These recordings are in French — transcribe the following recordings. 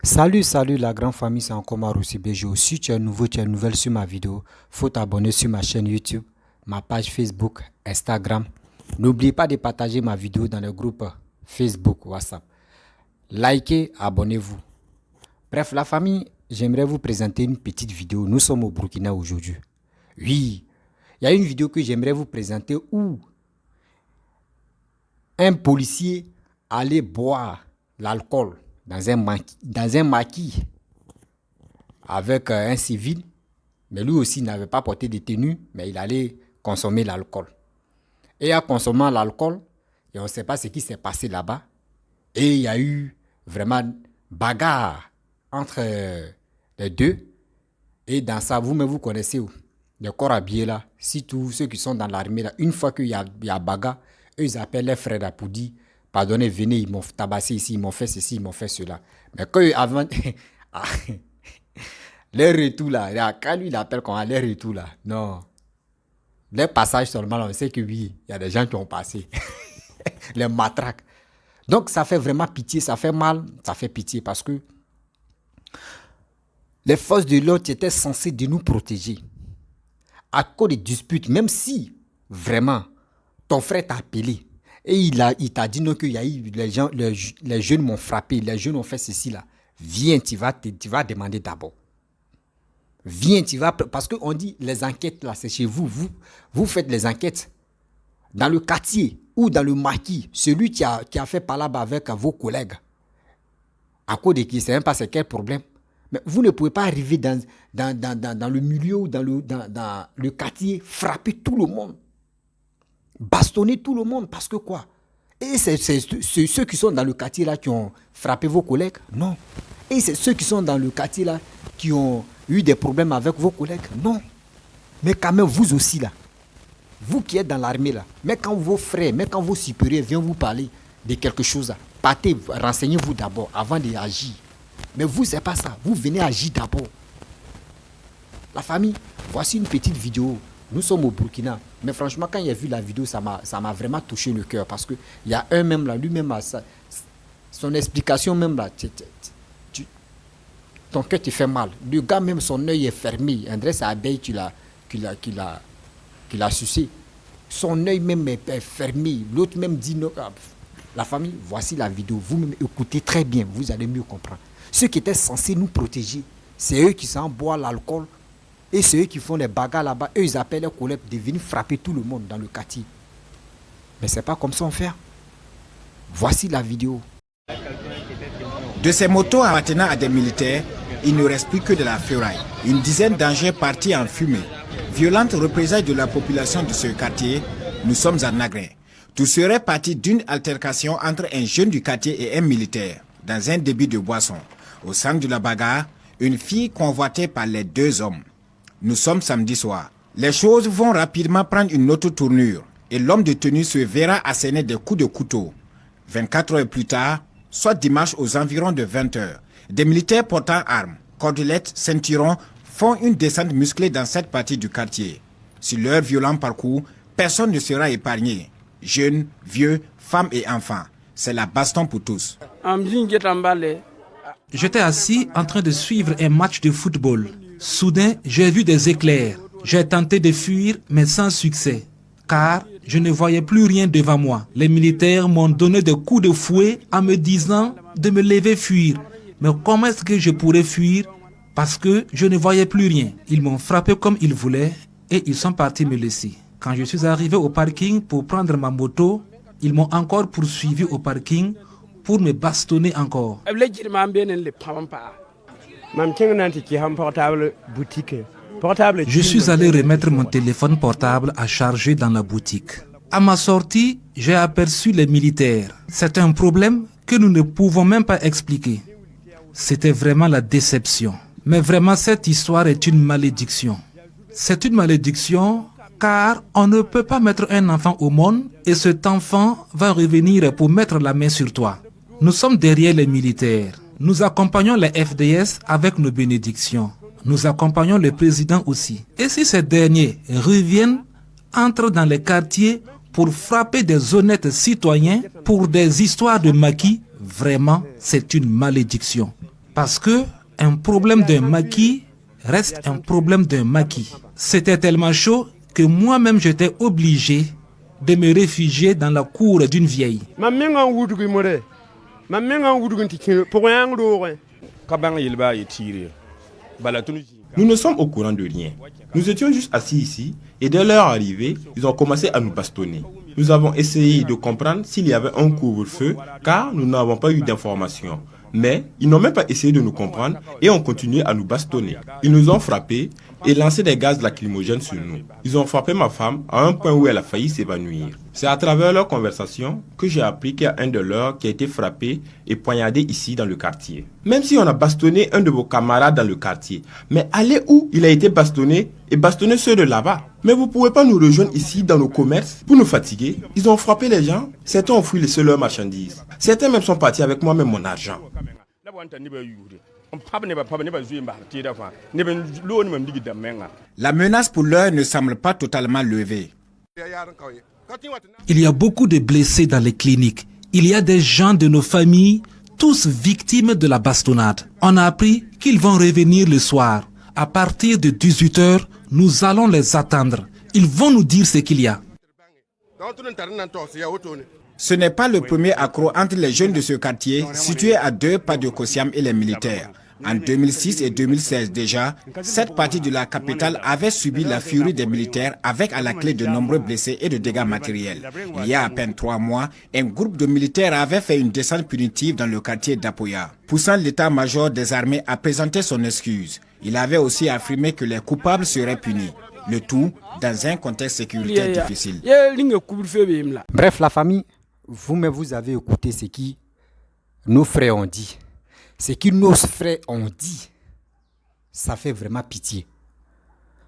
Salut la grande famille, c'est encore Maroussi BGO. Si tu es nouveau, tu es nouvelle sur ma vidéo, faut t'abonner sur ma chaîne YouTube, ma page Facebook, Instagram. N'oublie pas de partager ma vidéo dans le groupe Facebook, WhatsApp. Likez, abonnez-vous. Bref, la famille, j'aimerais vous présenter une petite vidéo. Nous sommes au Burkina aujourd'hui. Oui, il y a une vidéo que j'aimerais vous présenter où un policier allait boire l'alcool dans un maquis avec un civil, mais lui aussi n'avait pas porté de tenue, mais il allait consommer l'alcool. Et en consommant l'alcool, et on ne sait pas ce qui s'est passé là-bas, et il y a eu vraiment bagarre entre les deux. Et dans ça, vous-même, vous connaissez les corps habillés là, si tous ceux qui sont dans l'armée là, une fois qu'il y a bagarre, eux, ils appellent les frères là pour dire, pardonnez, venez, ils m'ont tabassé ici, ils m'ont fait ceci, ils m'ont fait cela. Mais quand avant, les retours là, quand lui il appelle qu'on a les retours là, non. Les passages seulement, on sait que oui, il y a des gens qui ont passé. Les matraques. Donc ça fait vraiment pitié, ça fait mal, ça fait pitié parce que les forces de l'ordre étaient censées de nous protéger. À cause des disputes, même si vraiment ton frère t'a appelé et il t'a dit non, qu'il y a eu les jeunes m'ont frappé, les jeunes ont fait ceci là. Viens, tu vas demander d'abord. Viens, tu vas, parce qu'on dit les enquêtes là, c'est chez vous. Vous faites les enquêtes dans le quartier ou dans le maquis. Celui qui a fait palabre avec vos collègues. À cause de qui, c'est même pas c'est quel problème. Mais vous ne pouvez pas arriver dans le milieu ou dans le quartier, frapper tout le monde. Bastonner tout le monde, parce que quoi? Et c'est ceux qui sont dans le quartier là qui ont frappé vos collègues? Non. Et c'est ceux qui sont dans le quartier là qui ont eu des problèmes avec vos collègues? Non. Mais quand même, vous aussi là, vous qui êtes dans l'armée là, mais quand vos frères, mais quand vos supérieurs viennent vous parler de quelque chose là, partez, renseignez-vous d'abord avant d'agir. Mais vous, c'est pas ça. Vous venez agir d'abord. La famille, voici une petite vidéo. Nous sommes au Burkina. Mais franchement, quand il a vu la vidéo, ça m'a vraiment touché le cœur. Parce qu'il y a un même là, lui-même, son explication même là, ton cœur te fait mal. Le gars même, son œil est fermé. André, c'est l'abeille qui l'a sucé. Son œil même est fermé. L'autre même dit non. La famille, voici la vidéo. Vous-même écoutez très bien, vous allez mieux comprendre. Ceux qui étaient censés nous protéger, c'est eux qui s'en boivent l'alcool. Et c'est eux qui font les bagarres là-bas. Eux, ils appellent les collègues de venir frapper tout le monde dans le quartier. Mais c'est pas comme ça on fait. Voici la vidéo. De ces motos appartenant à des militaires, il ne reste plus que de la ferraille. Une dizaine d'engins partis en fumée. Violente représailles de la population de ce quartier, nous sommes à Nagré. Tout serait parti d'une altercation entre un jeune du quartier et un militaire, dans un débit de boisson. Au centre de la bagarre, une fille convoitée par les deux hommes. Nous sommes samedi soir. Les choses vont rapidement prendre une autre tournure et l'homme de tenue se verra asséner des coups de couteau. 24 heures plus tard, soit dimanche aux environs de 20 heures, des militaires portant armes, cordelettes, ceinturons font une descente musclée dans cette partie du quartier. Sur leur violent parcours, personne ne sera épargné. Jeunes, vieux, femmes et enfants. C'est la baston pour tous. J'étais assis en train de suivre un match de football. Soudain, j'ai vu des éclairs. J'ai tenté de fuir, mais sans succès, car je ne voyais plus rien devant moi. Les militaires m'ont donné des coups de fouet en me disant de me lever fuir. Mais comment est-ce que je pourrais fuir? Parce que je ne voyais plus rien. Ils m'ont frappé comme ils voulaient et ils sont partis me laisser. Quand je suis arrivé au parking pour prendre ma moto, ils m'ont encore poursuivi au parking pour me bastonner encore. Je suis allé remettre mon téléphone portable à charger dans la boutique. À ma sortie, j'ai aperçu les militaires. C'est un problème que nous ne pouvons même pas expliquer. C'était vraiment la déception. Mais vraiment, cette histoire est une malédiction. C'est une malédiction car on ne peut pas mettre un enfant au monde et cet enfant va revenir pour mettre la main sur toi. Nous sommes derrière les militaires. Nous accompagnons les FDS avec nos bénédictions. Nous accompagnons le président aussi. Et si ces derniers reviennent, entrent dans les quartiers pour frapper des honnêtes citoyens pour des histoires de maquis, vraiment, c'est une malédiction. Parce que un problème d'un maquis reste un problème d'un maquis. C'était tellement chaud que moi-même j'étais obligé de me réfugier dans la cour d'une vieille. Nous ne sommes au courant de rien. Nous étions juste assis ici et dès leur arrivée, ils ont commencé à nous bastonner. Nous avons essayé de comprendre s'il y avait un couvre-feu car nous n'avons pas eu d'informations. Mais ils n'ont même pas essayé de nous comprendre et ont continué à nous bastonner. Ils nous ont frappés et lancé des gaz lacrymogènes sur nous. Ils ont frappé ma femme à un point où elle a failli s'évanouir. C'est à travers leur conversation que j'ai appris qu'il y a un de leurs qui a été frappé et poignardé ici dans le quartier. Même si on a bastonné un de vos camarades dans le quartier, mais allez où il a été bastonné et bastonner ceux de là-bas. Mais vous ne pouvez pas nous rejoindre ici dans nos commerces pour nous fatiguer. Ils ont frappé les gens, certains ont fui laisser leurs marchandises. Certains même sont partis avec moi-même mon argent. La menace pour l'heure ne semble pas totalement levée. Il y a beaucoup de blessés dans les cliniques. Il y a des gens de nos familles, tous victimes de la bastonnade. On a appris qu'ils vont revenir le soir. À partir de 18h, nous allons les attendre. Ils vont nous dire ce qu'il y a. Ce n'est pas le premier accroc entre les jeunes de ce quartier, situé à 2 pas de Kosiam et les militaires. En 2006 et 2016 déjà, cette partie de la capitale avait subi la furie des militaires avec à la clé de nombreux blessés et de dégâts matériels. Il y a à peine 3 mois, un groupe de militaires avait fait une descente punitive dans le quartier d'Apoya, poussant l'état-major des armées à présenter son excuse. Il avait aussi affirmé que les coupables seraient punis. Le tout dans un contexte sécuritaire difficile. Bref, la famille, vous-même vous avez écouté ce que nos frères ont dit. Ce que nos frères ont dit, ça fait vraiment pitié.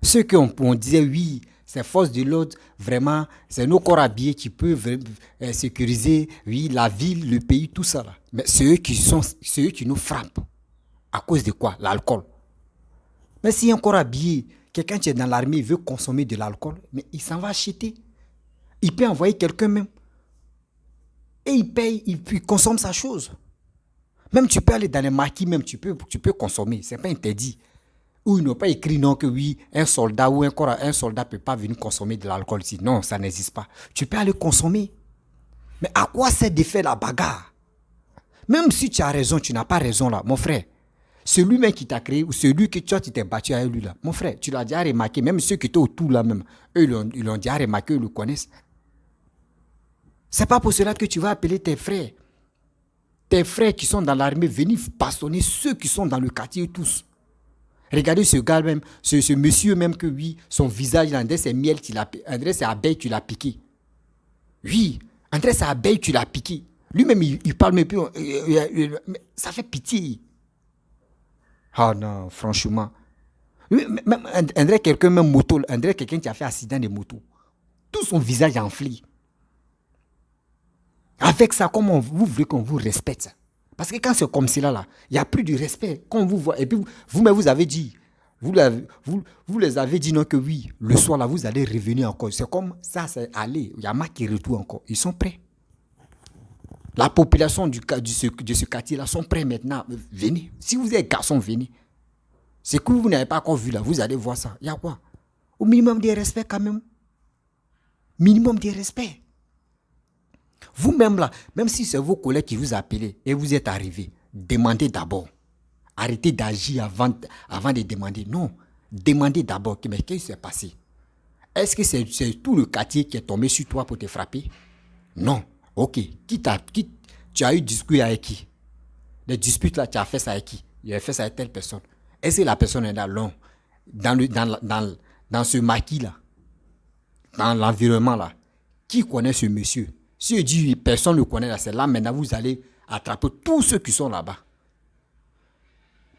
Ceux qui on disait oui, c'est force de l'ordre, vraiment, c'est nos corps habillés qui peuvent sécuriser, oui, la ville, le pays, tout ça là. Mais c'est eux qui nous frappent. À cause de quoi? L'alcool. Mais si un corps habillé, quelqu'un qui est dans l'armée veut consommer de l'alcool, mais il s'en va acheter. Il peut envoyer quelqu'un même. Et il paye, il consomme sa chose. Même tu peux aller dans les maquis, même tu peux consommer, c'est pas interdit. Ou ils n'ont pas écrit non que oui, un soldat ou un soldat peut pas venir consommer de l'alcool ici. Non, ça n'existe pas. Tu peux aller consommer. Mais à quoi sert de faire la bagarre? Même si tu as raison, tu n'as pas raison là, mon frère. Celui même qui t'a créé ou celui que toi tu t'es battu avec lui là, mon frère, tu l'as déjà remarqué, même ceux qui étaient autour là même, eux ils l'ont déjà remarqué, ils le connaissent. C'est pas pour cela que tu vas appeler tes frères. Tes frères qui sont dans l'armée, venir bastonner ceux qui sont dans le quartier tous. Regardez ce gars même, ce monsieur même que oui, son visage, André c'est miel, André c'est abeille, tu l'as piqué. Oui, André c'est abeille, tu l'as piqué. Lui-même, il parle même plus. Ça fait pitié. Ah non, franchement. Même André, quelqu'un même moto, André, quelqu'un qui a fait accident de moto. Tout son visage enflé. Avec ça, comment vous voulez qu'on vous respecte? Parce que quand c'est comme cela, là, il n'y a plus de respect. Quand on vous voit, et puis vous-même, vous avez dit, vous les avez dit non que oui, le soir, là, vous allez revenir encore. C'est comme ça, c'est aller. Il y a marre qui retourne encore. Ils sont prêts. La population de ce quartier-là sont prêts maintenant. Venez. Si vous êtes garçon, venez. C'est que vous n'avez pas encore vu là, vous allez voir ça. Il y a quoi? Au minimum de respect quand même. Minimum de respect. Vous-même là, même si c'est vos collègues qui vous appellent et vous êtes arrivés, demandez d'abord. Arrêtez d'agir avant de demander. Non, demandez d'abord. Mais qu'est-ce qui s'est passé? Est-ce que c'est tout le quartier qui est tombé sur toi pour te frapper? Non. Ok. Tu as eu discuté avec qui? Les disputes là, tu as fait ça avec qui? Il a fait ça avec telle personne. Est-ce que la personne est là? Non. Dans ce maquis là, dans l'environnement là, qui connaît ce monsieur? Si je dis personne ne le connaît là, c'est là maintenant vous allez attraper tous ceux qui sont là-bas.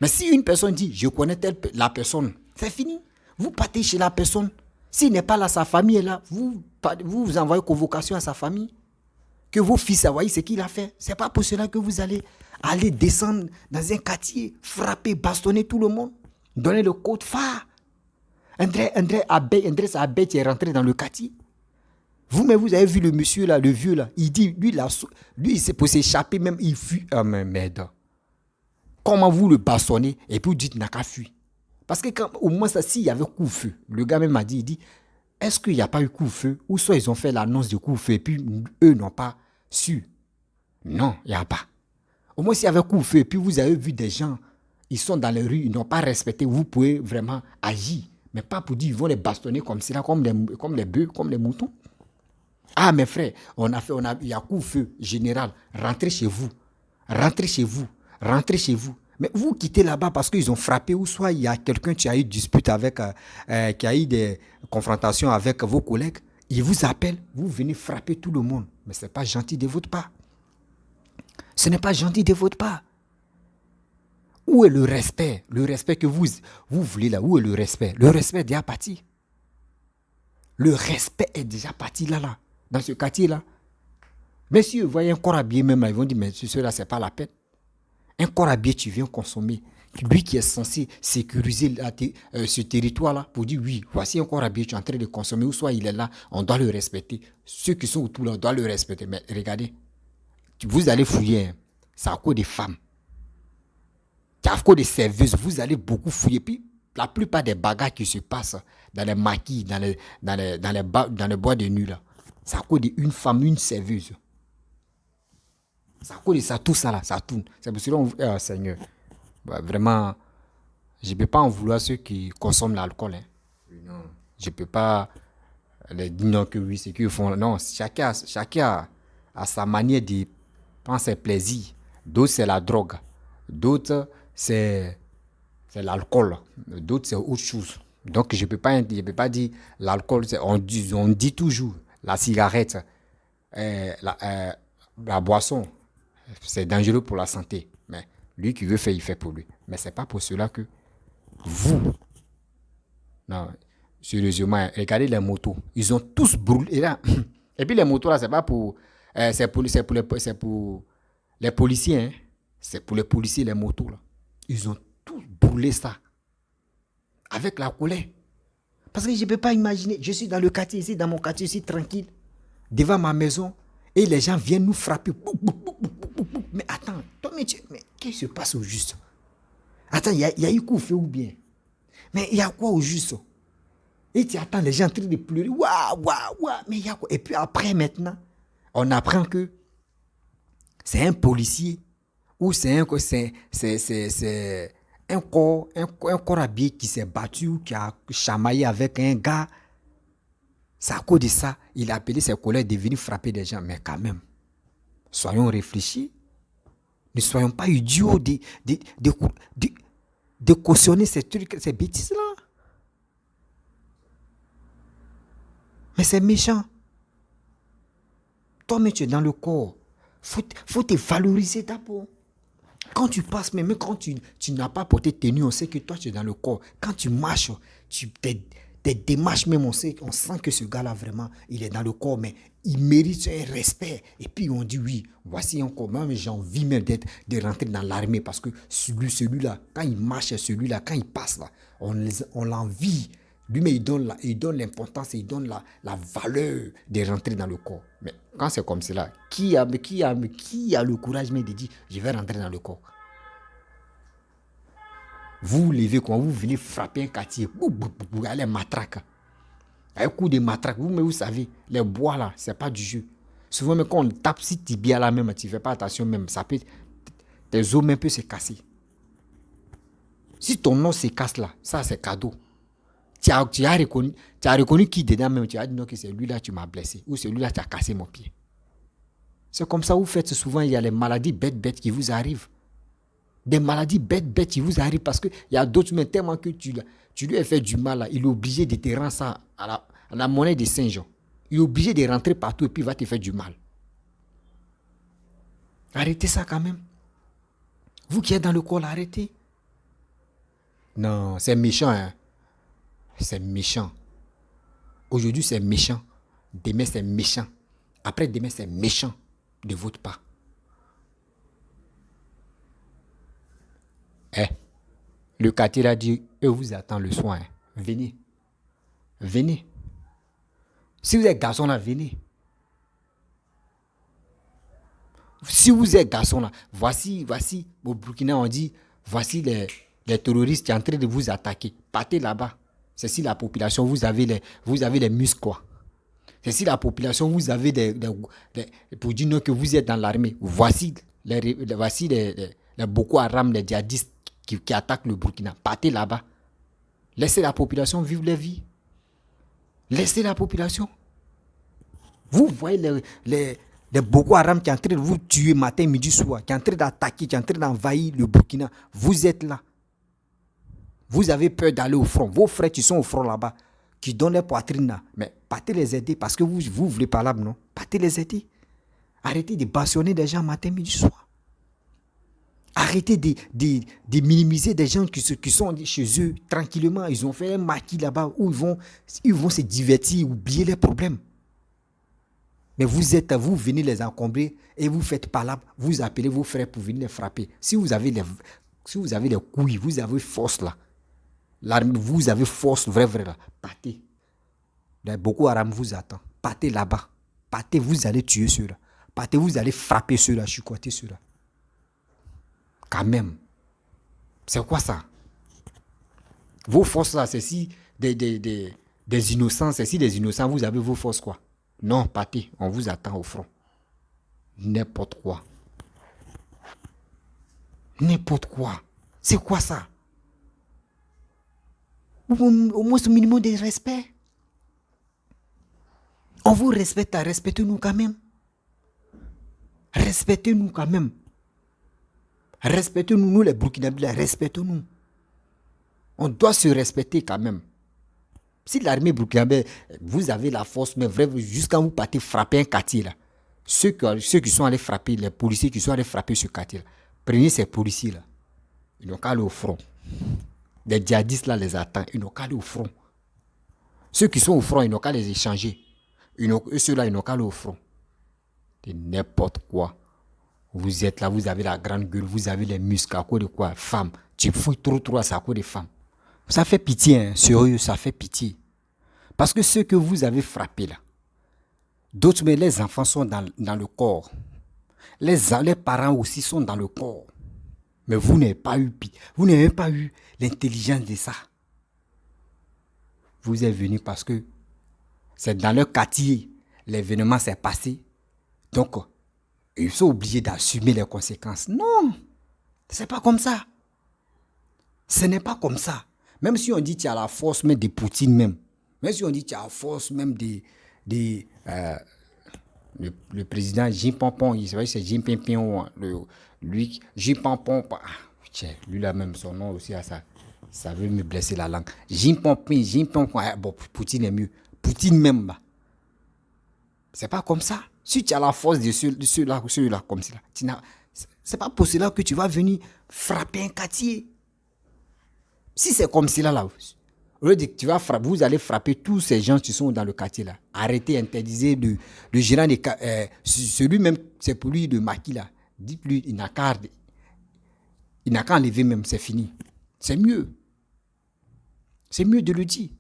Mais si une personne dit je connais la personne, c'est fini. Vous partez chez la personne. S'il n'est pas là, sa famille est là. Vous envoyez convocation à sa famille. Que vos fils voient ce qu'il a fait. C'est pas pour cela que vous allez descendre dans un quartier, frapper, bastonner tout le monde, donner le code phare. André c'est Abbé qui est rentré dans le quartier. Vous-même, vous avez vu le monsieur là, le vieux là. Il dit, lui, c'est pour s'échapper même, il fuit. Ah, mais merde. Comment vous le bastonnez et puis vous dites n'a qu'à fuir. Parce que au moins, s'il y avait couvre-feu, le gars même m'a dit, il dit, est-ce qu'il n'y a pas eu couvre-feu ou soit ils ont fait l'annonce de couvre-feu et puis eux n'ont pas su. Non, il n'y a pas. Au moins, s'il y avait couvre-feu et puis vous avez vu des gens, ils sont dans les rues, ils n'ont pas respecté, vous pouvez vraiment agir. Mais pas pour dire, ils vont les bastonner comme cela, comme les bœufs, comme les moutons. Ah, mes frères, il y a couvre-feu général. Rentrez chez vous. Rentrez chez vous. Rentrez chez vous. Mais vous quittez là-bas parce qu'ils ont frappé ou soit il y a quelqu'un qui a eu dispute avec, qui a eu des confrontations avec vos collègues. Ils vous appellent, vous venez frapper tout le monde. Mais ce n'est pas gentil de votre part. Ce n'est pas gentil de votre part. Où est le respect? Le respect que vous voulez là, où est le respect? Le respect est déjà parti. Le respect est déjà parti là, dans ce quartier-là. Mais si vous voyez un corps habillé même là, ils vont dire, mais cela, ce n'est pas la peine. Un corps habillé, tu viens consommer. Lui qui est censé sécuriser ce territoire-là, pour dire, oui, voici un corps habillé, tu es en train de consommer, ou soit il est là, on doit le respecter. Ceux qui sont autour là, on doit le respecter. Mais regardez, vous allez fouiller, hein. C'est à cause des femmes. C'est à cause des serveuses, vous allez beaucoup fouiller. Puis, la plupart des bagarres qui se passent dans les maquis, dans les bois de nuit, là, c'est à cause d'une femme, une serveuse. C'est à cause de ça, tout ça là, ça tourne. C'est pour cela, Seigneur, vraiment, je ne peux pas en vouloir ceux qui consomment l'alcool. Hein. Non. Je ne peux pas les dire non que oui, c'est qu'ils font. Non, chacun a sa manière de prendre ses plaisirs. D'autres, c'est la drogue. D'autres, c'est l'alcool. D'autres, c'est autre chose. Donc, je ne peux pas dire l'alcool. On dit toujours la cigarette, la boisson, c'est dangereux pour la santé. Mais lui qui veut faire, il fait pour lui. Mais ce n'est pas pour cela que vous... Non, sérieusement, regardez les motos. Ils ont tous brûlé. Et puis les motos, là, c'est pas pour... c'est pour les policiers. Hein. C'est pour les policiers, les motos. Là. Ils ont tous brûlé ça. Avec la colère. Parce que je ne peux pas imaginer. Je suis dans le quartier ici, dans mon quartier ici, tranquille. Devant ma maison. Et les gens viennent nous frapper. Mais attends, toi, mais qu'est-ce qui se passe au juste? Attends, il y a eu coup fait ou bien? Mais il y a quoi au juste? Et tu attends les gens en train de pleurer. Waouh, waouh, waouh. Mais il y a quoi? Et puis après, maintenant, on apprend que c'est un policier ou c'est un corps habillé qui s'est battu ou qui a chamaillé avec un gars. C'est à cause de ça, il a appelé ses collègues de venir frapper des gens. Mais quand même, soyons réfléchis. Ne soyons pas idiots de cautionner ces trucs, ces bêtises-là. Mais c'est méchant. Toi, mais tu es dans le corps. Faut te valoriser d'abord. Quand tu passes, même quand tu n'as pas porté tenue, on sait que toi, tu es dans le corps. Quand tu marches, tes démarches même, on sent que ce gars-là, vraiment, il est dans le corps, mais il mérite un respect. Et puis, on dit, oui, voici un corps. Même j'ai envie même de rentrer dans l'armée parce que celui-là, quand il marche, celui-là, quand il passe, là, on l'envie. Lui, mais il donne l'importance, il donne la valeur de rentrer dans le corps. Mais quand c'est comme cela, qui a le courage même de dire, je vais rentrer dans le corps? Vous levez quand vous venez frapper un quartier, vous allez matraque. Un coup de matraque, vous savez, les bois là, c'est pas du jeu. Souvent, même quand on tape si tibia là même, tu fais pas attention même, ça peut, tes os même peuvent se casser. Si ton os se casse là, ça c'est cadeau. Tu as reconnu qui dedans même, tu as dit non que c'est lui là tu m'as blessé, ou c'est lui là tu as cassé mon pied. C'est comme ça vous faites souvent, il y a les maladies bêtes qui vous arrivent. Des maladies bêtes qui vous arrivent parce qu'il y a d'autres, mais tellement que tu lui as fait du mal, là, il est obligé de te rendre ça à la monnaie de Saint-Jean. Il est obligé de rentrer partout et puis il va te faire du mal. Arrêtez ça quand même. Vous qui êtes dans le corps, arrêtez. Non, c'est méchant. Hein? C'est méchant. Aujourd'hui, c'est méchant. Demain, c'est méchant. Après, demain, c'est méchant de votre part. Le quartier a dit, eux vous attendent le soin. Venez. Venez. Si vous êtes garçon là, venez. Si vous êtes garçon là, voici, au Burkina on dit, voici les terroristes qui sont en train de vous attaquer. Partez là-bas. C'est si la population, vous avez les muscles, quoi. C'est si la population, vous avez pour dire non que vous êtes dans l'armée. Voici les Boko Haram, les djihadistes qui attaquent le Burkina. Partez là-bas. Laissez la population vivre leur vie. Laissez la population. Vous voyez les Boko Haram qui sont en train de vous tuer matin, midi, soir, qui sont en train d'attaquer, qui sont en train d'envahir le Burkina. Vous êtes là. Vous avez peur d'aller au front. Vos frères qui sont au front là-bas, qui donnent les poitrines là. Mais partez les aider parce que vous voulez pas là, non? Partez les aider. Arrêtez de bastonner des gens matin, midi, soir. Arrêtez de minimiser des gens qui sont chez eux tranquillement. Ils ont fait un maquis là-bas où ils vont se divertir, oublier les problèmes. Mais vous venez les encombrer et vous faites pas là, vous appelez vos frères pour venir les frapper. Si vous avez les couilles, vous avez force là. Vous avez force vrai là. Partez. Boko Haram vous attend. Partez là-bas. Partez, vous allez tuer ceux-là. Partez, vous allez frapper ceux-là, chicoter ceux-là. Quand même. C'est quoi ça? Vos forces là, c'est si des innocents, c'est si des innocents, vous avez vos forces quoi? Non, partez, on vous attend au front. N'importe quoi. N'importe quoi. C'est quoi ça? Au moins ce minimum de respect. On vous respecte, respectez-nous quand même. Respectez-nous quand même. Respectez-nous, nous les Burkinabés, respectez-nous. On doit se respecter quand même. Si l'armée burkinabé, vous avez la force, mais vraiment, jusqu'à vous partez frapper un quartier là. Ceux qui sont allés frapper, les policiers qui sont allés frapper ce quartier là, prenez ces policiers là. Ils n'ont qu'à aller au front. Les djihadistes là les attendent, ils n'ont qu'à aller au front. Ceux qui sont au front, ils n'ont qu'à les échanger. Ceux-là, ils n'ont qu'à aller au front. C'est n'importe quoi. Vous êtes là, vous avez la grande gueule, vous avez les muscles, à cause de quoi? Femmes. Tu fouilles trop, à cause des femmes. Ça fait pitié, hein, sérieux, ça fait pitié. Parce que ceux que vous avez frappés là, d'autres, mais les enfants sont dans le corps. Les parents aussi sont dans le corps. Mais vous n'avez pas eu l'intelligence de ça. Vous êtes venus parce que c'est dans leur quartier, l'événement s'est passé. Donc, ils sont obligés d'assumer les conséquences. Non, c'est pas comme ça. Ce n'est pas comme ça. Même si on dit qu'il y a la force même de Poutine même. Même si on dit qu'il y a la force même le président Xi Jinping, c'est Xi Jinping, lui, Xi Jinping, lui là même, son nom aussi, ça veut me blesser la langue. Xi Jinping, bon, Poutine est mieux. Poutine même, bah. C'est pas comme ça. Si tu as la force de ceux-là comme ça, c'est pas pour cela que tu vas venir frapper un quartier. Si c'est comme cela là, vous allez frapper tous ces gens qui sont dans le quartier là. Arrêtez, interdisez le gérant de celui même, c'est pour lui le maquis là. Dites-lui, il n'a qu'à enlever même, c'est fini. C'est mieux. C'est mieux de le dire.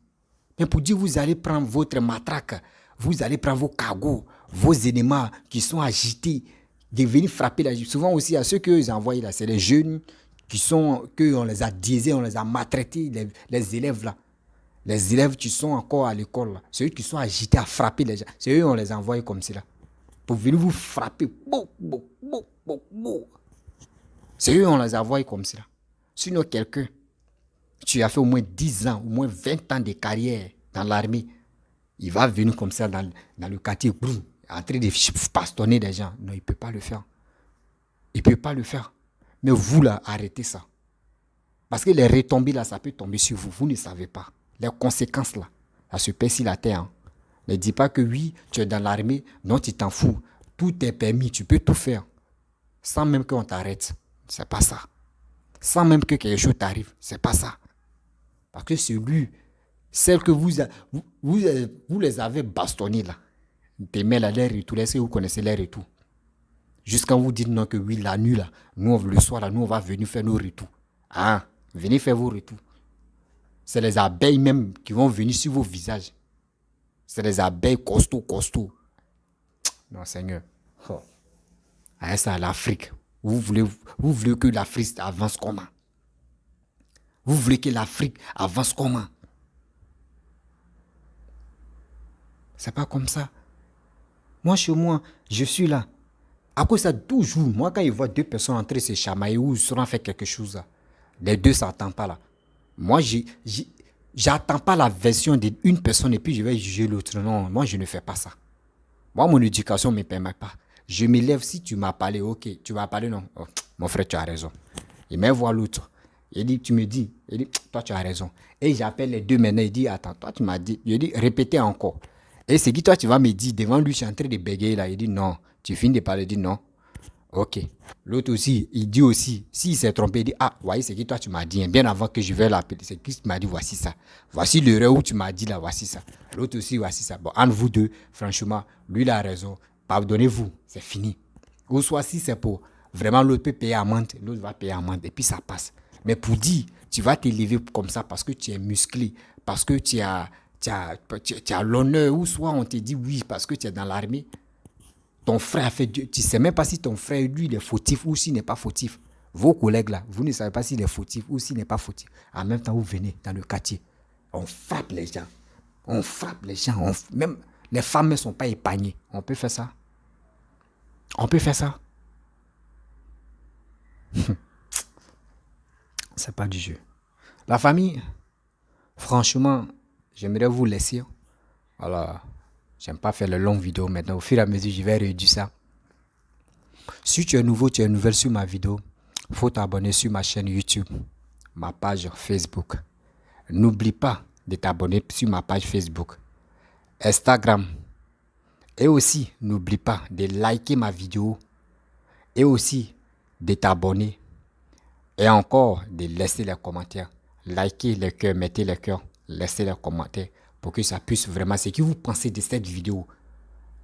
Mais pour dire, vous allez prendre votre matraque, vous allez prendre vos cargos, vos éléments qui sont agités, de venir frapper là. Souvent aussi, à ceux qu'ils envoient là, c'est les jeunes qu'on les a diésés, on les a maltraités, les élèves là. Les élèves qui sont encore à l'école là, c'est eux qui sont agités à frapper les gens. C'est eux on les envoie comme cela. Pour venir vous frapper. C'est eux on les envoie comme cela. Sinon quelqu'un, tu as fait au moins 10 ans, au moins 20 ans de carrière dans l'armée, il va venir comme ça dans le quartier, en train de bastonner des gens. Non, il ne peut pas le faire. Il ne peut pas le faire. Mais vous, là, arrêtez ça. Parce que les retombées, là, ça peut tomber sur vous. Vous ne savez pas. Les conséquences, là, ça se paie sur la terre. Hein. Ne dis pas que oui, tu es dans l'armée, non, tu t'en fous. Tout est permis, tu peux tout faire. Sans même qu'on t'arrête. C'est pas ça. Sans même que quelque chose t'arrive. C'est pas ça. Parce que celle que vous les avez bastonnées, là. Demain, là, les retours, est-ce que vous connaissez les retours? Jusqu'à vous dire non que oui, la nuit, là, nous, le soir, là, nous, on va venir faire nos retours. Ah, venez faire vos retours. C'est les abeilles même qui vont venir sur vos visages. C'est les abeilles costauds. Non, Seigneur. Ah, ça, l'Afrique. Vous voulez que l'Afrique avance comment? Vous voulez que l'Afrique avance comment? C'est pas comme ça. Moi, chez moi, je suis là. À cause de ça, toujours, moi, quand je vois deux personnes entrer se chamailler ou se faire quelque chose, là, les deux ne s'entendent pas là. Moi, j'attends pas la version d'une personne et puis je vais juger l'autre. Non, moi, je ne fais pas ça. Moi, mon éducation ne me permet pas. Je me lève, si tu m'as parlé, ok. Tu m'as parlé, non. Oh, mon frère, tu as raison. Il me voit l'autre. Il dit, tu me dis. Il dit, toi, tu as raison. Et j'appelle les deux maintenant. Il dit, attends, toi, tu m'as dit. Je dis, répétez encore. Et c'est qui toi, tu vas me dire, devant lui, je suis en train de bégayer là. Il dit, non. Tu finis de parler, il dit, non. Ok. L'autre aussi, il dit aussi, s'il s'est trompé, il dit, ah, voyez, c'est qui toi, tu m'as dit, hein, bien avant que je vais l'appeler. C'est qui tu m'as dit, voici ça. Voici l'heure où tu m'as dit là, voici ça. L'autre aussi, voici ça. Bon, entre vous deux, franchement, lui, il a raison. Pardonnez-vous, c'est fini. Ou soit si c'est pour vraiment l'autre peut payer amende, l'autre va payer amende et puis ça passe. Mais pour dire, tu vas t'élever comme ça parce que tu es musclé, parce que tu as l'honneur, ou soit on te dit oui parce que tu es dans l'armée. Ton frère a fait Dieu. Tu ne sais même pas si ton frère, lui, il est fautif ou s'il n'est pas fautif. Vos collègues là, vous ne savez pas s'il est fautif ou s'il n'est pas fautif. En même temps, vous venez dans le quartier. On frappe les gens. On frappe les gens. Même les femmes ne sont pas épargnées. On peut faire ça. On peut faire ça. C'est pas du jeu. La famille, franchement, j'aimerais vous laisser. Voilà. J'aime pas faire les longues vidéos maintenant. Au fur et à mesure, je vais réduire ça. Si tu es nouveau, tu es nouvelle sur ma vidéo, il faut t'abonner sur ma chaîne YouTube, ma page Facebook. N'oublie pas de t'abonner sur ma page Facebook, Instagram. Et aussi, n'oublie pas de liker ma vidéo et aussi de t'abonner. Et encore, de laisser les commentaires. Likez les cœurs, mettez les cœurs, laissez les commentaires pour que ça puisse vraiment, ce que vous pensez de cette vidéo.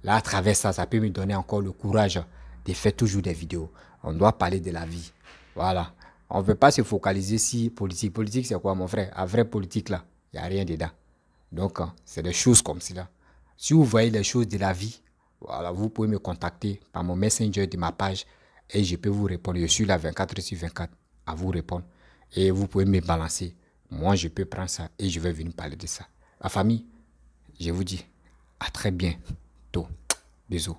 Là, à travers ça, ça peut me donner encore le courage de faire toujours des vidéos. On doit parler de la vie. Voilà. On ne veut pas se focaliser sur politique. Politique, c'est quoi, mon frère? La vraie politique, là, il n'y a rien dedans. Donc, c'est des choses comme cela. Si vous voyez les choses de la vie, voilà, vous pouvez me contacter par mon messenger de ma page et je peux vous répondre. Je suis là 24/24 à vous répondre. Et vous pouvez me balancer. Moi, je peux prendre ça et je vais venir parler de ça. La famille, je vous dis à très bientôt. Bisous.